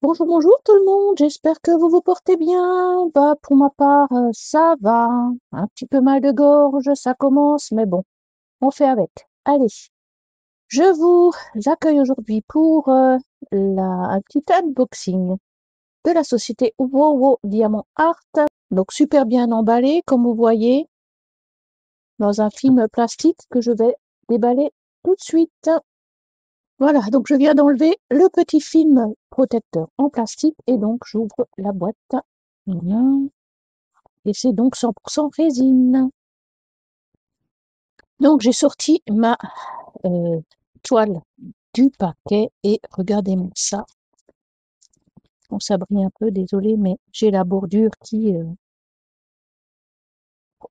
Bonjour, bonjour tout le monde, j'espère que vous vous portez bien. Bah, pour ma part, ça va. Un petit peu mal de gorge, ça commence, mais bon, on fait avec. Allez, je vous accueille aujourd'hui pour un petit unboxing de la société WoWo Diamant Art. Donc super bien emballé, comme vous voyez, dans un film plastique que je vais déballer tout de suite. Voilà, donc je viens d'enlever le petit film protecteur en plastique et donc j'ouvre la boîte. Voilà. Et c'est donc 100% résine. Donc j'ai sorti ma toile du paquet et regardez-moi ça. Bon, ça brille un peu, désolé, mais j'ai la bordure qui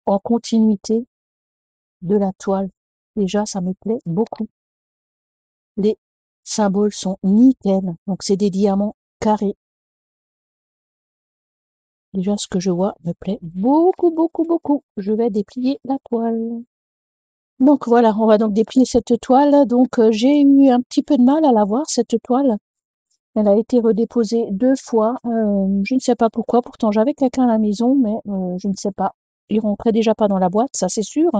en continuité de la toile. Déjà, ça me plaît beaucoup. Les symboles sont nickel. Donc c'est des diamants carrés. Déjà, ce que je vois me plaît beaucoup, beaucoup, beaucoup. Je vais déplier la toile. Donc voilà, on va donc déplier cette toile. Donc j'ai eu un petit peu de mal à la voir, cette toile. Elle a été redéposée 2 fois. Je ne sais pas pourquoi. Pourtant, j'avais quelqu'un à la maison, mais je ne sais pas. Il rentrait déjà pas dans la boîte, ça c'est sûr.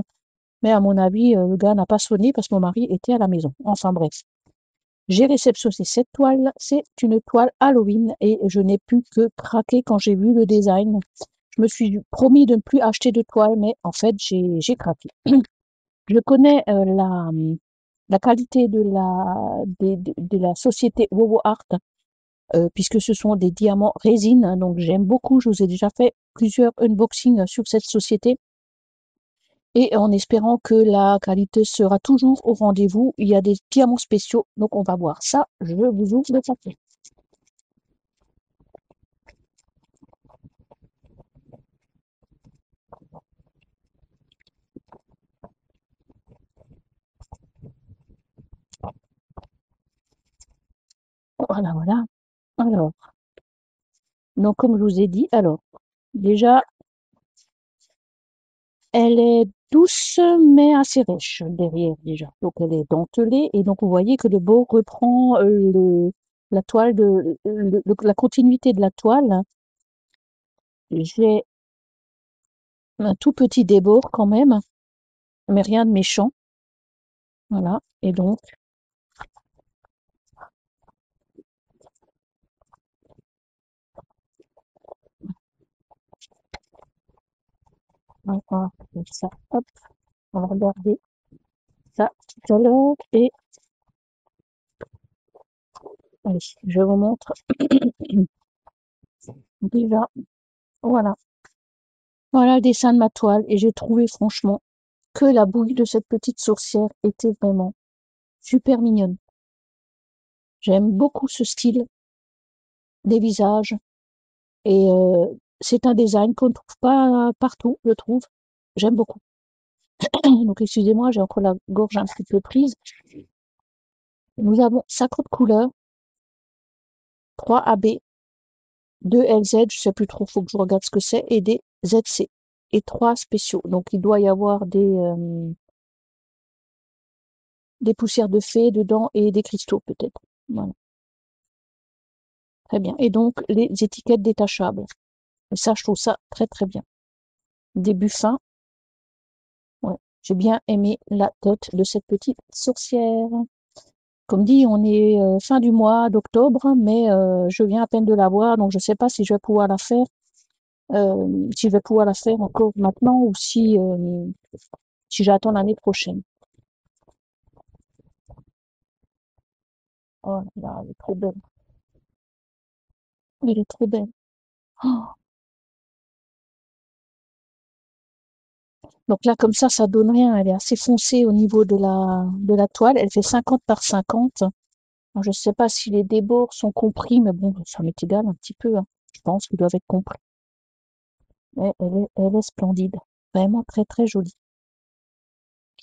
Mais à mon avis, le gars n'a pas sonné parce que mon mari était à la maison. Enfin bref. J'ai réceptionné cette toile. C'est une toile Halloween et je n'ai pu que craquer quand j'ai vu le design. Je me suis promis de ne plus acheter de toile, mais en fait, j'ai craqué. Je connais la qualité de la société WoWo Art, puisque ce sont des diamants résine, hein, donc j'aime beaucoup. Je vous ai déjà fait plusieurs unboxings sur cette société. Et en espérant que la qualité sera toujours au rendez-vous, il y a des diamants spéciaux, donc on va voir ça. Je vous ouvre le paquet. Voilà, voilà. Alors, donc comme je vous ai dit, alors, déjà, elle est douce mais assez rêche derrière déjà. Donc elle est dentelée et donc vous voyez que le bord reprend la toile la continuité de la toile. J'ai un tout petit débord quand même, mais rien de méchant. Voilà. Et donc, on va voir ça. Hop, on va regarder ça tout à l'heure. Et allez, je vous montre déjà. Voilà. Voilà le dessin de ma toile. Et j'ai trouvé franchement que la bouille de cette petite sorcière était vraiment super mignonne. J'aime beaucoup ce style des visages et c'est un design qu'on ne trouve pas partout, je trouve. J'aime beaucoup. Donc excusez-moi, j'ai encore la gorge un petit peu prise. Nous avons 50 couleurs, 3 AB, 2 LZ, je sais plus trop, faut que je regarde ce que c'est, et des ZC, et 3 spéciaux. Donc il doit y avoir des poussières de fée dedans et des cristaux peut-être. Voilà, très bien. Et donc les étiquettes détachables. Et ça, je trouve ça très très bien. Début fin. Ouais. J'ai bien aimé la tête de cette petite sorcière. Comme dit, on est fin du mois d'octobre, mais je viens à peine de la voir, donc je ne sais pas si je vais pouvoir la faire, si je vais pouvoir la faire encore maintenant ou si j'attends l'année prochaine. Oh là là, elle est trop belle. Elle est trop belle. Oh. Donc là, comme ça donne rien. Elle est assez foncée au niveau de la toile. Elle fait 50 par 50. Alors, je ne sais pas si les débords sont compris, mais bon, ça m'est égal un petit peu, hein. Je pense qu'ils doivent être compris. Mais elle est splendide. Vraiment très très jolie.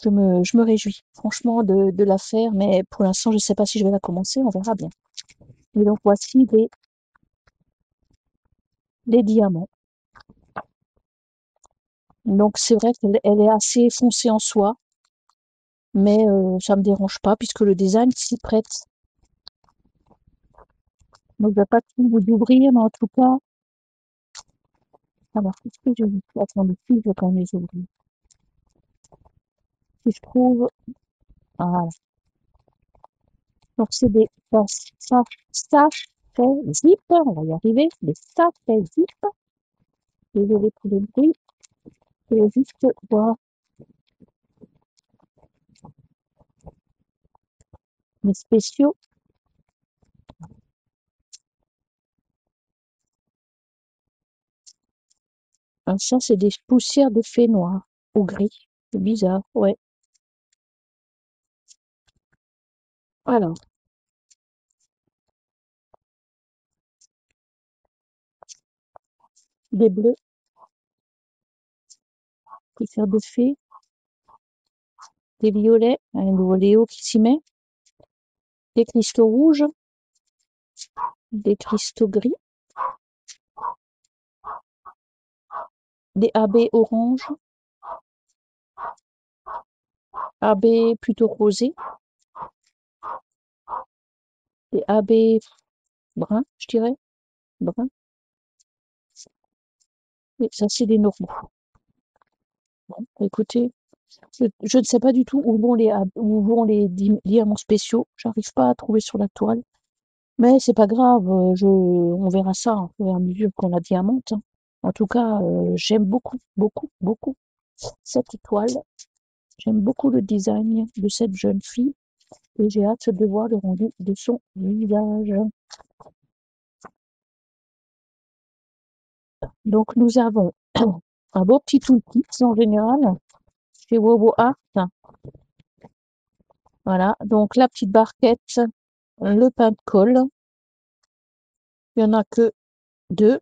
Je me réjouis franchement de la faire, mais pour l'instant, je ne sais pas si je vais la commencer, on verra bien. Et donc voici les diamants. Donc c'est vrai qu'elle est assez foncée en soi, mais ça me dérange pas puisque le design s'y prête. Donc, je vais pas tout vous ouvrir, mais en tout cas, alors, qu'est-ce que je vous attendez, si je vais quand même les ouvrir. Si je trouve, voilà. Donc, c'est des sachets zip, on va y arriver, des sachets zip. Désolée pour le bruit, je vais juste voir mes spéciaux. Ah, ça, c'est des poussières de fée noir ou gris. C'est bizarre, ouais. Alors, des bleus, poussières de fée, des violets, un nouveau Léo qui s'y met, des cristaux rouges, des cristaux gris, des AB orange, AB plutôt rosé, des AB bruns, je dirais, bruns. Et ça, c'est des normaux. Bon, écoutez, je ne sais pas du tout où vont les diamants spéciaux. J'arrive pas à trouver sur la toile. Mais c'est pas grave, on verra ça hein, au fur et à mesure qu'on la diamante, hein. En tout cas, j'aime beaucoup, beaucoup, beaucoup cette toile. J'aime beaucoup le design de cette jeune fille et j'ai hâte de voir le rendu de son visage. Donc nous avons un beau petit toolkit en général chez Wowo Art. Voilà, donc la petite barquette, le pain de colle. Il y en a que 2.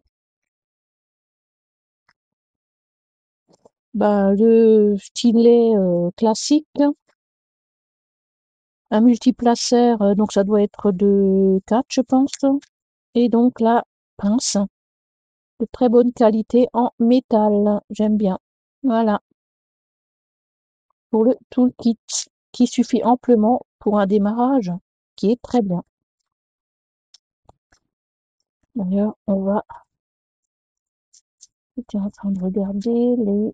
Bah, le stylet classique, un multiplaceur, donc ça doit être de 4, je pense. Et donc la pince de très bonne qualité en métal. J'aime bien. Voilà, pour le toolkit qui suffit amplement pour un démarrage qui est très bien. D'ailleurs, j'étais en train de regarder les.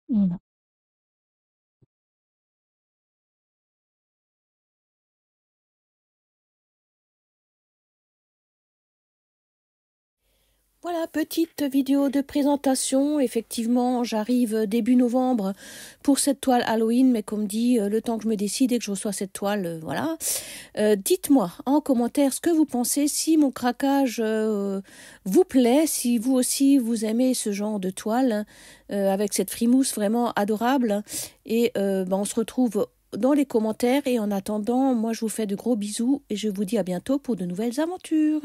Voilà. Voilà, petite vidéo de présentation. Effectivement, j'arrive début novembre pour cette toile Halloween, mais comme dit, le temps que je me décide et que je reçois cette toile, voilà. Dites-moi en commentaire ce que vous pensez, si mon craquage vous plaît, si vous aussi vous aimez ce genre de toile avec cette frimousse vraiment adorable. Et on se retrouve dans les commentaires. Et en attendant, moi je vous fais de gros bisous et je vous dis à bientôt pour de nouvelles aventures.